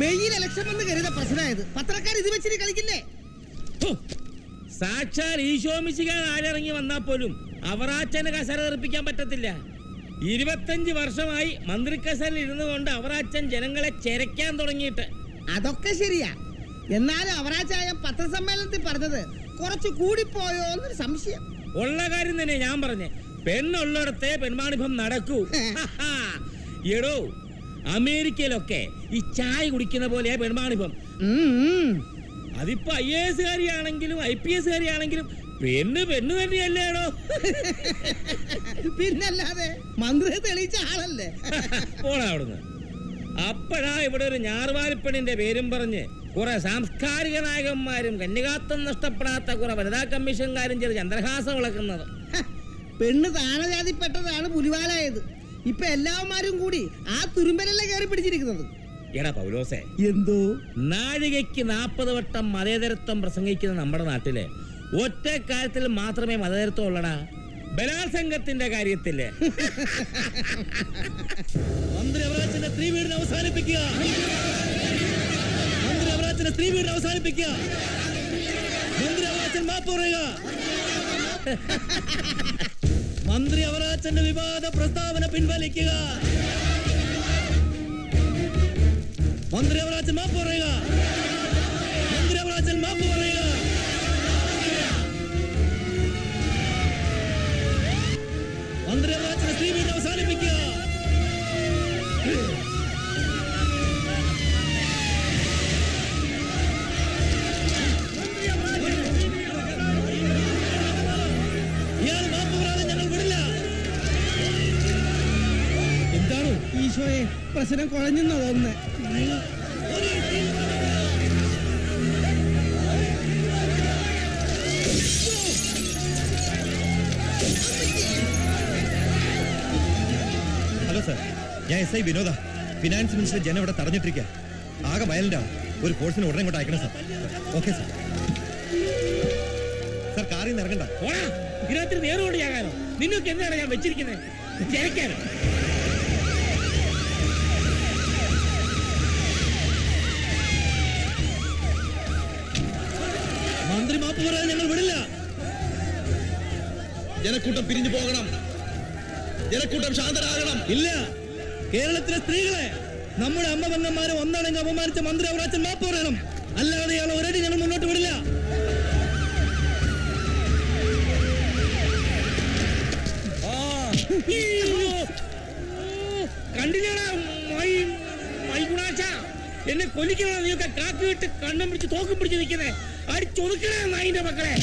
മെയ്യിൽ ഇലക്ഷൻ വന്ന് കരുത പ്രശ്നമായത്. പത്രക്കാർ ഇത് വെച്ചിട്ട് കളിക്കില്ലേ? സാക്ഷാൽ ഈശോമിശിഹാ ആരിറങ്ങി വന്നാൽ പോലും അവറാച്ചന് കസര തെറിപ്പിക്കാൻ പറ്റത്തില്ല. 25 വർഷമായി മന്ത്രിക്കസരിൽ ഇരുന്നു കൊണ്ട് അവറാച്ചൻ ജനങ്ങളെ ചെരക്കാൻ തുടങ്ങിയിട്ട്. അതൊക്കെ ശരിയാ. എന്നാലും അവറാച്ചായ പത്രസമ്മേളനത്തിൽ പറഞ്ഞത് കുറച്ച് കൂടിപ്പോയോ എന്നൊരു സംശയം. ഉള്ള കാര്യം തന്നെ ഞാൻ പറഞ്ഞേ. പെണ്ണുള്ളിടത്തെ പെൺമാണിഭം നടക്കൂ. എടോ, അമേരിക്കയിലൊക്കെ ഈ ചായ കുടിക്കുന്ന പോലെ പെൺമാണിഭം. അതിപ്പോ IAS കാരിയാണെങ്കിലും IPS കാരിയാണെങ്കിലും പെണ്ണ് തന്നെയല്ലേടോ. പിന്നല്ലാതെ മന്ത്രി തെളിയിച്ച ആളല്ലേ. പോടാ അവിടുന്ന്. അപ്പോഴാ ഇവിടെ ഒരു ഞാറുവാലിപ്പെണ്ണിന്റെ പേരും പറഞ്ഞ് കുറെ സാംസ്കാരിക നായകന്മാരും കന്യകാത്വം നഷ്ടപ്പെടാത്ത കുറെ വനിതാ കമ്മീഷൻകാരും ചെറിയ ചന്ദ്രഹാസം വിളക്കുന്നത്. പെണ്ണ് താണജാതിപ്പെട്ടതാണ് പുലിവാലായത്. ഇപ്പൊ എല്ലാവന്മാരും കൂടി ആ തുരുമ്പലല്ലേ കയറി പിടിച്ചിരിക്കുന്നത്. എടാ പൗലോസേ, എന്തോ നാഴികയ്ക്ക് 40 വട്ടം മതേതരത്വം പ്രസംഗിക്കുന്ന നമ്മുടെ നാട്ടില് ഒറ്റ കാര്യത്തിൽ മാത്രമേ മതേതരത്വം ഉള്ളടാ, ബലാത്സംഗത്തിന്റെ കാര്യത്തില്. മന്ത്രി അവറാച്ചന്റെ സ്ത്രീ വീടിനെ അവസാനിപ്പിക്കുക. മന്ത്രി അവറാച്ചന്റെ സ്ത്രീ വീടിനെ അവസാനിപ്പിക്കുക. മന്ത്രി അവറാച്ചൻ മാപ്പ് പറയുക. മന്ത്രി അവറാച്ചന്റെ വിവാദ പ്രസ്താവന പിൻവലിക്കുക. മന്ത്രി അവറാച്ചൻ മാപ്പ് പറയുക. മന്ത്രി അവറാച്ചൻ മാപ്പ് പറയുക. മന്ത്രി അവറാച്ചന്റെ സ്ത്രീ വീടിനെ അവസാനിപ്പിക്കുക. ഇയാൾ മാപ്പ് പറയാതെ ഞങ്ങൾ വിടില്ല. എന്താണ് ഈശോയെ, പ്രശ്നം കുഴഞ്ഞെന്നാ തോന്നുന്നേ. ഹലോ സാർ, ഞാൻ SI വിനോദ. ഫിനാൻസ് മിനിസ്റ്റർ ജനം ഇവിടെ തടഞ്ഞിട്ടിരിക്കുക. ആകെ വയലന്റാണ്. ഒരു ഫോഴ്സിന് ഉടനെ ഇങ്ങോട്ട് അയക്കണം സാർ. Okay sir. സാർ കാറിൽ നിന്ന് ഇറങ്ങണ്ട. ഇതിനകത്ത് നേരോട് ചെയ്യാനോ? നിങ്ങൾക്ക് എന്താണ് ഞാൻ വെച്ചിരിക്കുന്നത്? ചെരക്കാനോ? മന്ത്രി മാപ്പ് പറയാൻ ഞങ്ങൾ വിടില്ല. ജനക്കൂട്ടം പിരിഞ്ഞു പോകണം. ജനക്കൂട്ടം ശാന്തരാകണം. ഇല്ല, കേരളത്തിലെ സ്ത്രീകളെ, നമ്മുടെ അമ്മ പെങ്ങന്മാരെ ഒന്നടങ്ക് അപമാനിച്ച മന്ത്രി അവറാച്ചൻ മാപ്പ് പറയണം. അല്ലാതെ ഇയാളെ ഒരടി ഞങ്ങൾ മുന്നോട്ട് വിടില്ല. കണ്ടില്ലേടാ മൈഗുണാച്ച, എന്നെ കൊല്ലിക്കണോ നീയൊക്കെ? കാക്കി വിട്ട് കണ്ണം പിടിച്ച് തോക്കും പിടിച്ച് നിൽക്കുന്നേ. അടിച്ചൊതുക്കണേ നായിന്റെ മക്കളെ.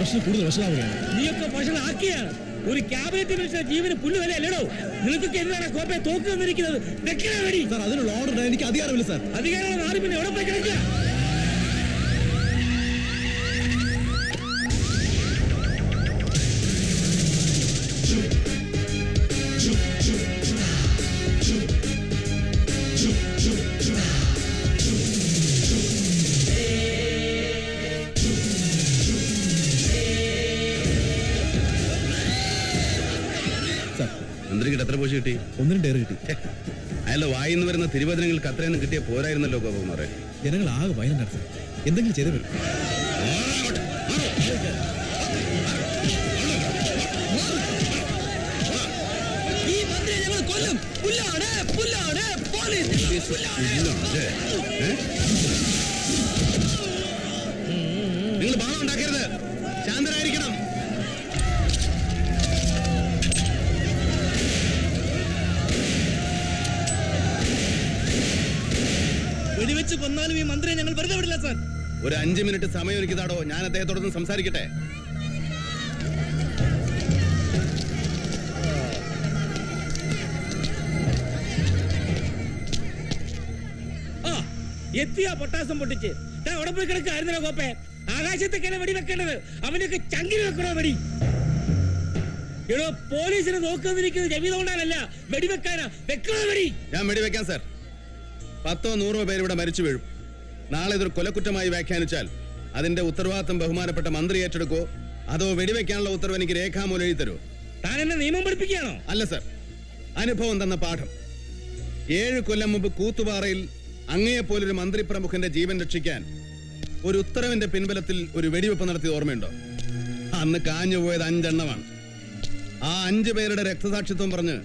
പ്രശ്നം കൂടുതൽ വഷളാവുകയാണ്. നീയൊക്കെ വഷളാക്കിയാണ്. ഒരു ക്യാബിനറ്റ് മിനിസ്റ്റർ ജീവന് പുല്ലുവല അല്ലേടോ? നിനക്കൊക്കെ എന്താണ് കോപ്പയെ തോക്ക് വന്നിരിക്കുന്നത്? സാർ, അതിനുള്ള ഓർഡർ എനിക്ക് അധികാരമില്ല സാർ. അധികാരം നാല് പിന്നെ എവിടെ പോയി കിടക്കുക? മന്ത്രിക്ക് എത്ര പോഷ കിട്ടി? 1 ഡയറി കിട്ടി. അയാളുടെ വായിന്ന് വരുന്ന തിരുവചനങ്ങൾക്ക് അത്രയൊന്നും കിട്ടിയ പോരായിരുന്നല്ലോ ഗോപകുമാറെ. ജനങ്ങൾ ആകെ വയലന്റ് സാർ. എന്തെങ്കിലും ചെയ്തു വരും. ഈ മന്ത്രിയെ ഞങ്ങൾ കൊല്ലും. പുല്ലാണ്, പുല്ലാണ്, പോലീസ്. നിങ്ങൾ ബാധ ഉണ്ടാക്കരുത്. ശാന്തരായിരിക്കണം. വെടിവെച്ച് കൊന്നാലും ഈ മന്ത്രിയെ ഞങ്ങൾ വെറുതെ വിടില്ല സാർ. ഒരു 5 മിനിറ്റ് സമയം എനിക്കിതാടോ. ഞാൻ അദ്ദേഹത്തോടൊന്ന് സംസാരിക്കട്ടെ. എത്തിയാ പൊട്ടാസം പൊട്ടിച്ച് അവിടെ പോയി കിടക്കായിരുന്നല്ലോ കോപ്പെ. ആകാശത്തേക്കല്ല വെടി വെക്കേണ്ടത്, അവനൊക്കെ ചങ്കിന് വെക്കണോ വെടി? എടോ, പോലീസിനെ നോക്കാതിരിക്കുന്നത് ജമീതുകൊണ്ടാണല്ല, വെടിവെക്കാനാ. വെക്കണോ വെടി? ഞാൻ വെടിവെക്കാം സാർ. 10-100 പേര് ഇവിടെ മരിച്ചു വീഴും. നാളെ ഇതൊരു കൊലക്കുറ്റമായി വ്യാഖ്യാനിച്ചാൽ അതിന്റെ ഉത്തരവാദിത്തം ബഹുമാനപ്പെട്ട മന്ത്രി ഏറ്റെടുക്കോ അതോ വെടിവെക്കാനുള്ള ഉത്തരവ് എനിക്ക് രേഖാമൂലം എഴുതി തരുമോ? താൻ എന്നെ നിയമം പഠിപ്പിക്കുകയാണോ? അല്ല സർ, അനുഭവം തന്ന പാഠം. 7 കൊല്ലം മുമ്പ് കൂത്തുപാറയിൽ അങ്ങയെപ്പോലൊരു മന്ത്രി പ്രമുഖന്റെ ജീവൻ രക്ഷിക്കാൻ ഒരു ഉത്തരവിന്റെ പിൻബലത്തിൽ ഒരു വെടിവെപ്പ് നടത്തിയ ഓർമ്മയുണ്ടോ? അന്ന് കാഞ്ഞുപോയത് 5 എണ്ണമാണ്. ആ 5 പേരുടെ രക്തസാക്ഷിത്വം പറഞ്ഞ്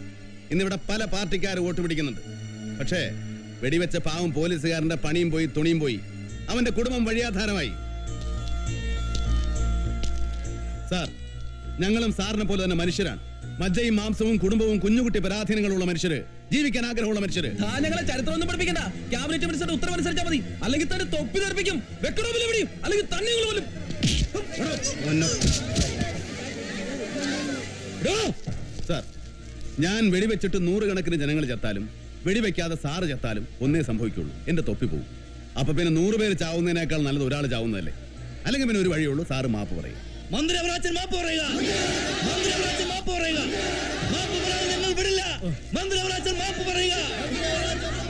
ഇന്നിവിടെ പല പാർട്ടിക്കാർ വോട്ട് പിടിക്കുന്നുണ്ട്. പക്ഷേ വെടിവെച്ച പാവം പോലീസുകാരന്റെ പണിയും പോയി, തുണിയും പോയി, അവന്റെ കുടുംബം വഴിയാധാരമായി. സാർ, ഞങ്ങളും സാറിനെ പോലെ തന്നെ മനുഷ്യരാണ്. മജ്ജയും മാംസവും കുടുംബവും കുഞ്ഞുകുട്ടി പരാധീനങ്ങളുള്ള മനുഷ്യര്, ജീവിക്കാൻ ആഗ്രഹമുള്ള മനുഷ്യര്. ഞങ്ങളെ ചരിത്രമൊന്നും പഠിപ്പിക്കണ്ട. ക്യാബിനറ്റ് മിനിസ്റ്ററുടെ ഉത്തരവ് അനുസരിച്ചാൽ മതി. അല്ലെങ്കിൽ തന്നെ തൊപ്പി തെറിപ്പിക്കും, വെക്കണോ വിളിയും, അല്ലെങ്കിൽ തന്നെ പോലും. സാർ, ഞാൻ വെടിവെച്ചിട്ട് 100 കണക്കിന് ജനങ്ങൾ ചത്താലും വെടിവെക്കാതെ സാറ് ചത്താലും ഒന്നേ സംഭവിക്കുള്ളൂ, എന്റെ തൊപ്പി പോകും. അപ്പൊ പിന്നെ 100 പേര് ചാവുന്നതിനേക്കാൾ നല്ലത് ഒരാൾ ചാവുന്നതല്ലേ? അല്ലെങ്കിൽ പിന്നെ ഒരു വഴിയുള്ളൂ, സാറ് മാപ്പ് പറയും. മന്ത്രി അവറാച്ചൻ മാപ്പ് പറയുക, മന്ത്രി അവറാച്ചൻ മാപ്പ് പറയുക, മാപ്പ് പറയാൻ ഞങ്ങൾ വിടില്ല. മന്ത്രി അവറാച്ചൻ മാപ്പ് പറയുക.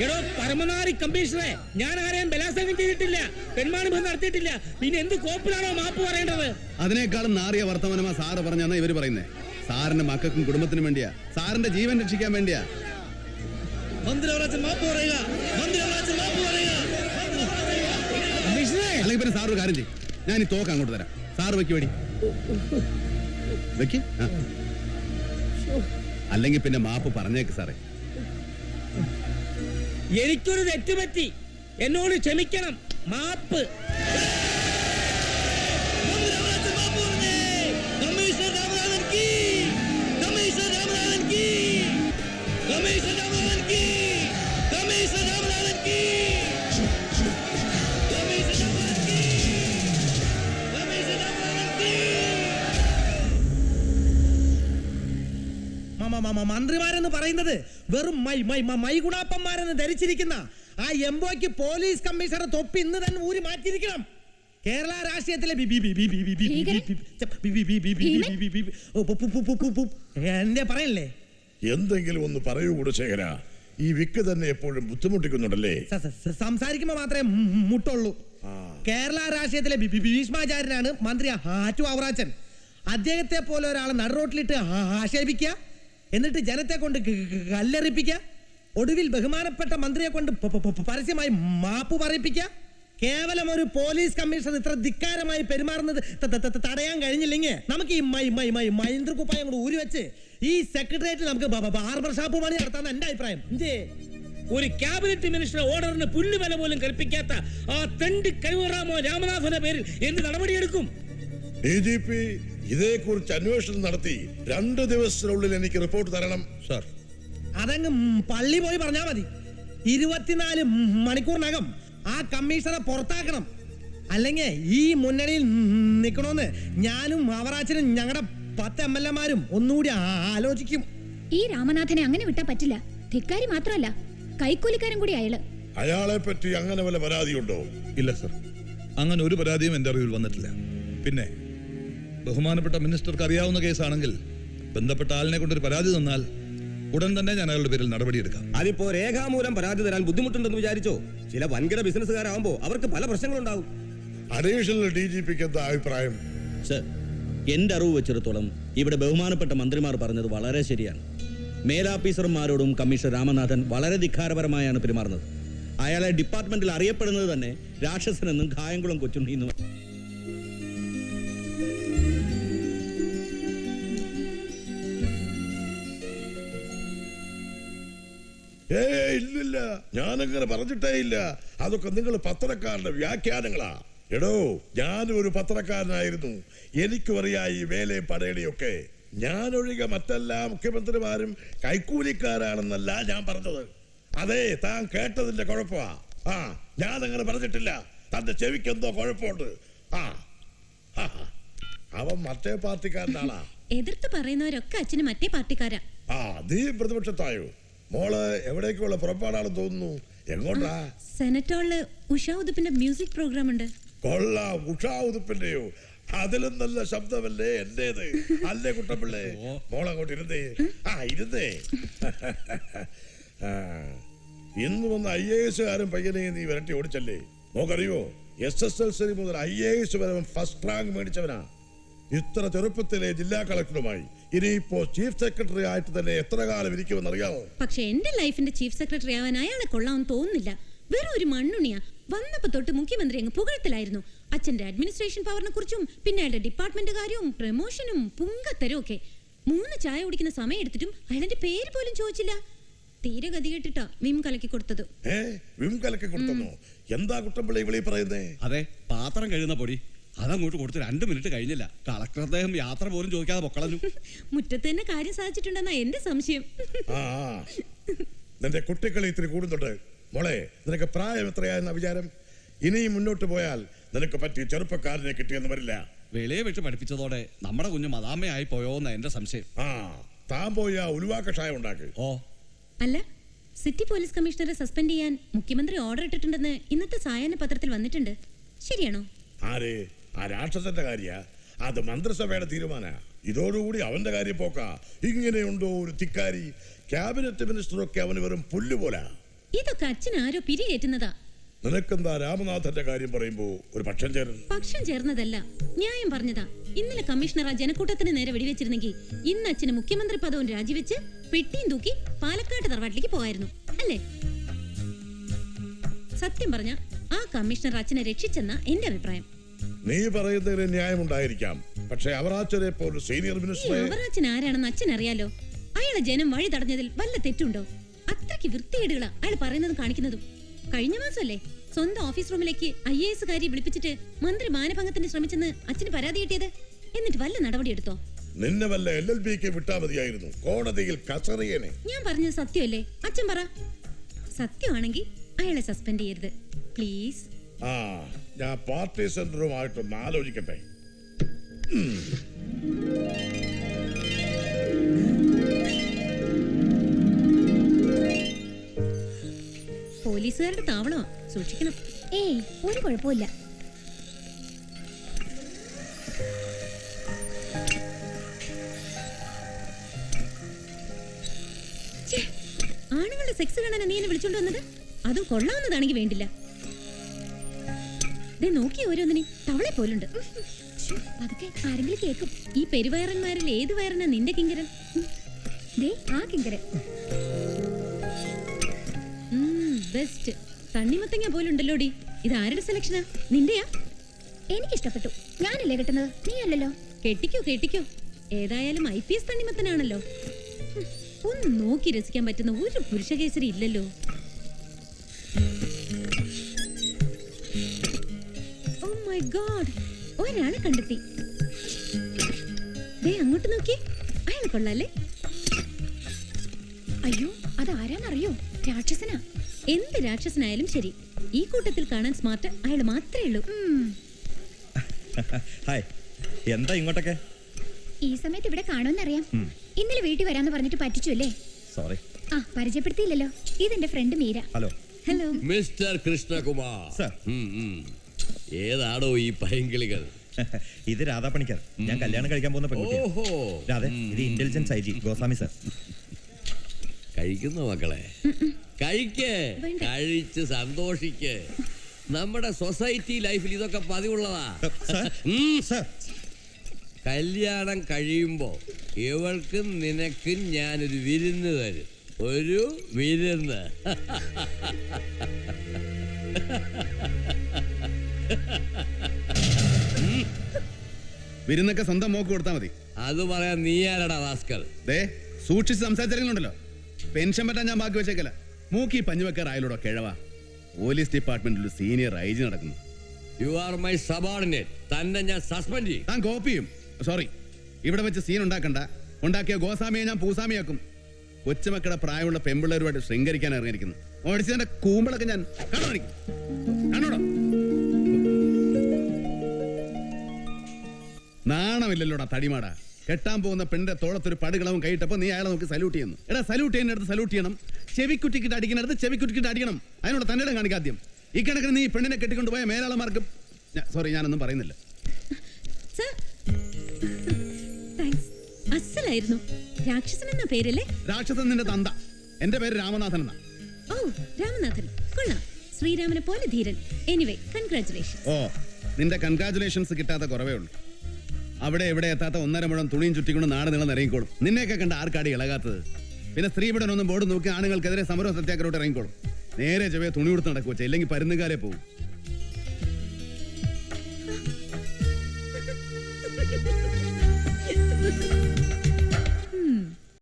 എടോ പരമനാരി കമ്മീഷണറെ, ഞാൻ ആരെയും ബലാത്സംഗം ചെയ്തിട്ടില്ല, പെൺമാണിഭം നടത്തിയിട്ടില്ല. പിന്നെ എന്ത് കോപ്പിലാണോ മാപ്പ് പറയേണ്ടത്? അതിനേക്കാളും നാറിയ വർത്തമാനമാ സാറ് പറഞ്ഞാ ഇവര് പറയുന്നേ. സാറിന്റെ മക്കൾക്കും കുടുംബത്തിനും വേണ്ടിയാ, സാറിന്റെ ജീവൻ രക്ഷിക്കാൻ വേണ്ടിയാ. മന്ത്രി അവറാച്ചൻ മാപ്പ് പറയുക, മന്ത്രി അവറാച്ചൻ മാപ്പ് പറയുക. അല്ലെങ്കിൽ പിന്നെ സാർ ഒരു കാര്യം ചെയ്യും, ഞാൻ ഈ തോക്ക് അങ്ങോട്ട് തരാം. സാറ് വെക്ക് വെടി വെക്ക്. അല്ലെങ്കിൽ പിന്നെ മാപ്പ് പറഞ്ഞേക്ക് സാറേ. എനിക്കൊരു തെറ്റുപറ്റി, എന്നോട് ക്ഷമിക്കണം. മാപ്പ്. മന്ത്രിമാരെന്ന് പറയുന്നത് വെറും മൈഗുണാപ്പന്മാരെന്ന് ധരിച്ചിരിക്കുന്ന ആ എംബോയ്ക്ക് പോലീസ് കമ്മീഷണർ തൊപ്പി ഇന്ന് തന്നെ ഊരി മാറ്റിയിരിക്കണം. കേരള രാഷ്ട്രീയത്തിലെ എന്റെ പറയല്ലേ? എന്തെങ്കിലും ഒന്ന് പറയൂ കുടശേഖര. ഈ വിക്ക് തന്നെ എപ്പോഴും ബുദ്ധിമുട്ടിക്കുന്നുണ്ടല്ലേ? സംസാരിക്കുമ്പോ മാത്രമേ മുട്ടുള്ളൂ. കേരള രാഷ്ട്രീയത്തിലെ ഭീഷ്മാചാര്യനാണ് മന്ത്രി ആറ്റു അവറാച്ചൻ. അദ്ദേഹത്തെ പോലെ ഒരാളെ നടുറോട്ടിലിട്ട് ആക്ഷേപിക്കുക, എന്നിട്ട് ജനത്തെ കൊണ്ട് കല്ലെറിപ്പിക്കുക, ഒടുവിൽ ബഹുമാനപ്പെട്ട മന്ത്രിയെ കൊണ്ട് പരസ്യമായി മാപ്പ് പറയിപ്പിക്കുക. കേവലം ഒരു പോലീസ് കമ്മീഷണർ ഇത്ര ധിക്കാരമായി പെരുമാറുന്നത് തടയാൻ കഴിഞ്ഞില്ലെങ്കിൽ നമുക്ക് ഈ മൈന്ദ്രകുപ്പായം കൂടെ ഊരി വെച്ച് ഈ സെക്രട്ടേറിയറ്റിൽ നമുക്ക് ബാർബർ ഷാപ്പ് പണി നടത്താൻ എന്റെ അഭിപ്രായം. ഒരു ക്യാബിനറ്റ് മിനിസ്റ്റർ ഓർഡറിന് പുല്ലുവില പോലും കൽപ്പിക്കാത്ത ആ തെണ്ടി കഴിവറാമോ രാമനാഥന്റെ പേരിൽ എന്ത് നടപടിയെടുക്കും? DGP ഇതേക്കുറിച്ച് അന്വേഷണം നടത്തി 2 ദിവസത്തിനുള്ളിൽ എനിക്ക് റിപ്പോർട്ട് തരണം സാർ. അതങ്ങ് പള്ളി പോയി പറഞ്ഞാ മതി. 24 മണിക്കൂറിനകം ആ കമ്മീഷണറെ പുറത്താക്കണം. അല്ലെങ്കിൽ ഈ മുന്നണിയിൽ നിൽക്കണമെന്ന് ഞാനും അവറാച്ചനും ഞങ്ങളുടെ 10 MLA-മാരും ഒന്നുകൂടി ആലോചിക്കും. ഈ രാമനാഥനെ അങ്ങനെ വിട്ടാ പറ്റില്ല. ധിക്കാരി മാത്രമല്ല, കൈക്കൂലിക്കാരൻ കൂടി അയാള്. അയാളെ പറ്റി അങ്ങനെ വല്ല പരാതിയുണ്ടോ? ഇല്ല സർ, അങ്ങനെ ഒരു പരാതിയും എന്റെ അറിവിൽ വന്നിട്ടില്ല. പിന്നെ ബഹുമാനപ്പെട്ട മിനിസ്റ്റർക്ക് അറിയാവുന്ന കേസാണെങ്കിൽ ബന്ധപ്പെട്ട ആളിനെ കൊണ്ടൊരു പരാതി തന്നാൽ ഉടൻ തന്നെ ഞാൻ അയാളുടെ പേരിൽ നടപടിയെടുക്കാം. അതിപ്പോ രേഖാമൂലം പരാതി തരാൻ ബുദ്ധിമുട്ടുണ്ടെന്ന് വിചാരിച്ചോ? ചില വൻകിട ബിസിനസ്സുകാരാകുമ്പോ അവർക്ക് പല പ്രശ്നങ്ങളുണ്ടാവും. അഡീഷണൽ DGPക്ക് എന്താ അഭിപ്രായം? സർ, എന്റെ അറിവ് വെച്ചിടത്തോളം ഇവിടെ ബഹുമാനപ്പെട്ട മന്ത്രിമാർ പറഞ്ഞത് വളരെ ശരിയാണ്. മേലാഫീസർമാരോടും കമ്മീഷണർ രാമനാഥൻ വളരെ ധിക്കാരപരമായാണ് പെരുമാറുന്നത്. അയാളെ ഡിപ്പാർട്ട്മെന്റിൽ അറിയപ്പെടുന്നത് തന്നെ രാക്ഷസനെന്നും കായംകുളം കൊച്ചുണ്ണിന്നും. ഇല്ലില്ല, ഞാനങ്ങനെ പറഞ്ഞിട്ടേ ഇല്ല. അതൊക്കെ നിങ്ങൾ പത്രക്കാരുടെ വ്യാഖ്യാനങ്ങളാ. എടോ, ഞാനും ഒരു പത്രക്കാരനായിരുന്നു. എനിക്കും അറിയാം ഈ വേലയും പടയടിയൊക്കെ. ഞാനൊഴികെ മറ്റെല്ലാ മുഖ്യമന്ത്രിമാരും കൈക്കൂലിക്കാരാണെന്നല്ല ഞാൻ പറഞ്ഞത്. അതെ, താൻ കേട്ടതിന്റെ കുഴപ്പമാ. ഞാനങ്ങനെ പറഞ്ഞിട്ടില്ല. തന്റെ ചെവിക്ക് എന്തോ കുഴപ്പമുണ്ട്. അവൻ മറ്റേ പാർട്ടിക്കാരനാളാ. എതിർത്ത് പറയുന്നവരൊക്കെ അച്ഛന് മറ്റേ പാർട്ടിക്കാരാ. നീ പ്രതിപക്ഷത്തായോ? മോള് എവിടേക്കുള്ള പുറപ്പാടാണെന്ന് തോന്നുന്നു. എങ്ങോട്ടാ? സെനറ്റോളില് ഉഷാ ഉദുപ്പിന്റെ മ്യൂസിക് പ്രോഗ്രാം ഉണ്ട്. കൊള്ളാം. ഉഷാ ഉദുപ്പിന്റെയോ? അതിലും നല്ല ശബ്ദമല്ലേ എന്റേത്, അല്ലേ കുട്ടപ്പിള്ളേ? മോളങ്ങോട്ട് ഇരുന്നേ. ഇരുന്നേ. ഇന്ന് വന്ന IAS പയ്യനെ നീ വരട്ടി ഓടിച്ചല്ലേ? നോക്കറിയോ, SSLC മുതൽ IAS വരെ ഫസ്റ്റ് റാങ്ക് മേടിച്ചവനാ. ഇത്ര ചെറുപ്പത്തിലെ ജില്ലാ കളക്ടറുമായി ഇനിയിപ്പോ ചീഫ് സെക്രട്ടറി ആയിട്ട് തന്നെ എത്ര കാലം ഇരിക്കുമെന്ന് അറിയാമോ? പക്ഷെ എന്റെ ലൈഫിന്റെ ചീഫ് സെക്രട്ടറി ആവാൻ അയാളെ കൊള്ളാമെന്ന് തോന്നുന്നില്ല. വെറും ഒരു മണ്ണുണിയാ. വന്നപ്പോ തൊട്ട് മുഖ്യമന്ത്രി അങ്ങ് പുകഴത്തിലായിരുന്നു. അച്ഛന്റെ അഡ്മിനിസ്ട്രേഷൻ പവറിനെ കുറിച്ചും പിന്നെ അയാളുടെ ഡിപ്പാർട്ട്മെന്റ് കാര്യവും പ്രമോഷനും പുങ്കത്തരവും ഒക്കെ. 3 ചായ കുടിക്കുന്ന സമയം എടുത്തിട്ടും അയാളുടെ പേര് പോലും ചോദിച്ചില്ല. തീരെ ഗതി കേട്ടിട്ടാ വിം കലക്കി കൊടുത്തത്. വിം കലക്കി കൊടുത്തോ? എന്താ കുട്ടമ്പിള്ളി വിളി പറയുന്നേ? അതെ, പാത്രം കഴുകുന്ന പൊടി അതങ്ങോട്ട് കൊടുത്ത് 2 മിനിറ്റ് കഴിഞ്ഞില്ല. കളക്ടർ അദ്ദേഹം യാത്ര പോലും ചോദിക്കാതെ പൊക്കളഞ്ഞു. മുറ്റത്ത് തന്നെ കാര്യം സാധിച്ചിട്ടുണ്ടെന്നാ എന്റെ സംശയം. നിന്റെ കുട്ടികളെ ഇത്തിരി കൂടുന്നുണ്ട്. മോളെ, നിനക്ക് പ്രായം എത്രയായെന്ന വിചാരം? ഇനിയും മുന്നോട്ട് പോയാൽ നിനക്ക് പറ്റിയ ചെറുപ്പക്കാരനെ കിട്ടിയെന്ന് വരില്ല. വെളിയെ വെച്ച് പഠിപ്പിച്ചതോടെ നമ്മുടെ കുഞ്ഞ് മദാമയായി പോയോന്ന എന്റെ സംശയം. താൻ പോയി ആ ഉലുവാ കഷായം ഉണ്ടാക്ക്. അല്ല, സിറ്റി പോലീസ് കമ്മീഷണറെ സസ്പെൻഡ് ചെയ്യാൻ മുഖ്യമന്ത്രി ഓർഡർ ഇട്ടിട്ടുണ്ടെന്ന് ഇന്നത്തെ സായാഹ്ന പത്രത്തിൽ വന്നിട്ടുണ്ട്. ശരിയാണോ? ആരെ? ആ രാക്ഷസന്റെ കാര്യ? അത് മന്ത്രിസഭയുടെ തീരുമാന. ഇതോടുകൂടി അവന്റെ കാര്യം പോക്കാ. ഇങ്ങനെയുണ്ടോ ഒരു തിക്കാരി? ക്യാബിനറ്റ് മിനിസ്റ്ററൊക്കെ അവന് വെറും പുല്ലുപോലാ. ഇതൊക്കെ അച്ഛൻ ആരോ പിരികേറ്റുന്നതാ. നിനക്കെന്താ രാമനാഥന്റെ കാര്യം പറയുമ്പോ ഒരു പക്ഷം ചേർന്നു? പക്ഷം ചേർന്നതല്ല, ന്യായം പറഞ്ഞതാ. ഇന്നലെ കമ്മീഷണർ ആ ജനക്കൂട്ടത്തിന് നേരെ വെടിവെച്ചിരുന്നെങ്കിൽ ഇന്ന് അച്ഛന് മുഖ്യമന്ത്രി പദവും രാജിവെച്ച് പെട്ടിയും തൂക്കി പാലക്കാട് തറവാട്ടിലേക്ക് പോകായിരുന്നു അല്ലേ? സത്യം പറഞ്ഞ ആ കമ്മീഷണർ അച്ഛനെ രക്ഷിച്ചെന്ന എന്റെ അഭിപ്രായം. നീ പറയുന്നതിന് ന്യായമുണ്ടായിരിക്കാം. പക്ഷെ അവറാച്ചനെ പോലെ സീനിയർ മിനിസ്റ്റർ. അവറാച്ചൻ ആരാണെന്ന് അച്ഛൻ അറിയാലോ. അയാളെ ജനം വഴി തടഞ്ഞതിൽ വല്ല തെറ്റുണ്ടോ? അത്രയ്ക്ക് വൃത്തികേടുകളാ അയാൾ പറയുന്നതും കാണിക്കുന്നതും. കഴിഞ്ഞ മാസമല്ലേ സ്വന്തം ഓഫീസ് റൂമിലേക്ക് IAS കാരി വിളിപ്പിച്ചിട്ട് മന്ത്രി മാനഭംഗത്തിന് ശ്രമിച്ചെന്ന് അച്ഛന് പരാതി കിട്ടിയത്. എന്നിട്ട് വല്ല നടപടി എടുത്തോ? നിന്നെ വല്ല LLBക്ക് വിട്ടാ മതിയായിരുന്നു. കോടതിയിൽ കസറിയനെ. ഞാൻ പറഞ്ഞത് സത്യമല്ലേ? അച്ഛൻ പറ. സത്യമാണെങ്കിൽ അയാളെ സസ്പെൻഡ് ചെയ്യരുത് പ്ലീസ്. ഞാൻ പാർട്ടി സെന്ററുമായിട്ടൊന്ന് ആലോചിക്കട്ടെ. പോലീസുകാരുടെ താവളമാ, സൂക്ഷിക്കണം. ഏയ്, ഒരു കുഴപ്പമില്ല. ആണുങ്ങളുടെ സെക്സ് കാണാൻ നീ എന്നെ വിളിച്ചോണ്ട് വന്നത്? അതും കൊള്ളാവുന്നതാണെങ്കിൽ വേണ്ടില്ല. നോക്കി ഓരോന്നിനെ തവളെ പോലുണ്ട്. അതൊക്കെ ആരെങ്കിലും കേൾക്കും. ഈ പെരുവയറന്മാരിൽ ഏത് വയറനാ നിന്റെ കിങ്കരൻ? ആ കിങ്കരൻ ബെസ്റ്റ്. തണ്ണിമത്തങ്ങ പോലുണ്ടല്ലോടി. ഇത് ആരുടെ സെലക്ഷനാ? നിന്റെയാ? എനിക്കിഷ്ടപ്പെട്ടു. ഞാനല്ലേ കിട്ടുന്നത്, നീ അല്ലല്ലോ. കെട്ടിക്കോ കെട്ടിക്കോ. ഏതായാലും IPS തണ്ണിമത്തനാണല്ലോ. ഒന്ന് നോക്കി രസിക്കാൻ പറ്റുന്ന ഒരു പുരുഷകേസരി ഇല്ലല്ലോ. ഓ മൈ ഗോഡ്, ഒരാളെ കണ്ടെത്തി. അങ്ങോട്ട് നോക്കി. അയാൾ കൊള്ളാല്ലേ? അയ്യോ, അത് ആരാന്നറിയോ? രാക്ഷസനാ. എന്ത് രാക്ഷസനായാലും ശരി, ഈ കൂട്ടത്തിൽ കാണാൻ സ്മാർട്ട് അയാൾ മാത്രമേ ഉള്ളൂ. ഹായ്, എന്താ ഇങ്ങോട്ടൊക്കെ? ഈ സമയത്ത് ഇവിടെ കാണുമെന്നറിയാം. ഇന്നലെ വീട്ടിൽ വരാന്ന് പറഞ്ഞിട്ട് പറ്റിച്ചു അല്ലേ? സോറി. പരിചയപ്പെടുത്തിയില്ലല്ലോ. ഇതെന്റെ friend Meera. Hello. Hello mister Krishnakumar. Sir. ഏതാടോ ഈ പൈങ്കിളികൾ? ഇത് രാധാപണിക്കർ. ഞാൻ കല്യാണം കഴിക്കാൻ പോകുന്ന പെൺകുട്ടിയാണ്. രാധേ, ഇത് ഇന്റലിജൻസ് IG ഗോസ്വാമി സർ. കഴിക്കുന്ന മക്കളെ കഴിച്ച് സന്തോഷിക്ക്. നമ്മുടെ സൊസൈറ്റി ലൈഫിൽ ഇതൊക്കെ പതിവുള്ളതാ. കല്യാണം കഴിയുമ്പോ ഇവൾക്കും നിനക്കും ഞാനൊരു വിരുന്ന് തരും. ഒരു വിരുന്ന്. വിരുന്നൊക്കെ സ്വന്തം മോക്ക് കൊടുത്താൽ മതി. അത് പറയാൻ നീ ആരടാ റാസ്കൽ? സൂക്ഷിച്ച് സംസാരിച്ചിട്ടുണ്ടല്ലോ. പെൻഷൻ പറ്റാൻ ഞാൻ ബാക്കി വെച്ചേക്കല. മൂക്കി പഞ്ഞുവെക്കാർ ആയാലൂടെ കിഴവ. പോലീസ് ഡിപ്പാർട്ട്മെന്റിൽ സീനിയർ IG നടക്കുന്നു. You are my subordinate. തന്നെ ഞാൻ സസ്പെൻഡ് ചെയ്യും. താൻ കോപ്പിയും. സോറി, ഇവിടെ വെച്ച് സീൻ ഉണ്ടാക്കണ്ട. ഉണ്ടാക്കിയ ഗോസ്വാമിയെ ഞാൻ പൂസാമിയാക്കും. കൊച്ചുമക്കളുടെ പ്രായമുള്ള പെമ്പിള്ളേരുമായിട്ട് ശൃംഗരിക്കാൻ ഇറങ്ങിയിരിക്കുന്നു. ഓടിച്ചതിന്റെ കൂമ്പളൊക്കെ ഞാൻ കാണോടോ. നാണമില്ലല്ലോടാ തടിമാടാ. കെട്ടാൻ പോകുന്ന പെണ്ണിന്റെ തോളത്തൊരു പടുകളവും കൈയിട്ടപ്പോ നീ അയാളെ നോക്കി സല്യൂട്ട് ചെയ്യുന്നു. എടാ, സല്യൂട്ട് ചെയ്യുന്നിടത്ത് സല്യൂട്ട് ചെയ്യണം. ചെവിക്കുറ്റിക്കിട്ട് അടിക്കുന്നിടത്ത് ചെവിക്കുറ്റിക്കിട്ട് അടിക്കണം. അതിനോട് തന്നിടം കാണിക്കാദ്യം. ഈ കണക്കിന് നീ പെണ്ണിനെ കെട്ടിക്കൊണ്ടുപോയ മേലാളമാർക്ക് സോറി ഞാനൊന്നും പറയുന്നില്ല. Sir, thanks. അസലായിരുന്നു. രാക്ഷസൻ എന്ന പേരല്ലേ? രാക്ഷസൻ നിന്റെ തന്ത. എന്റെ പേര് രാമനാഥൻ എന്നാ. ഓ, രാമനാഥൻ കൊള്ളാം. ശ്രീരാമനെ പോലെ ധീരൻ. Anyway, congratulation. ഓ, നിന്റെ കൺഗ്രാറ്റുലേഷൻസ് കിട്ടാത്ത കുറവേ ഉള്ളൂ. അവിടെ എവിടെ എത്താത്ത 1.5 മുഴം തുണിയും ചുറ്റിക്കൊണ്ട് നാട് നീളം ഇറങ്ങിക്കോളും. നിന്നെയൊക്കെ കണ്ട ആർക്കാടി ഇളകാത്തത്? പിന്നെ സ്ത്രീപീഡനൊന്നും ബോർഡ് നോക്കി ആണുങ്ങൾക്കെതിരെ സമര സത്യാഗ്രഹോട്ട് ഇറങ്ങിക്കോളും. നേരെ ചെവേ തുണി കൊടുത്ത് നടക്കുക, ഇല്ലെങ്കിൽ പരുന്നുകാരെ പോകും.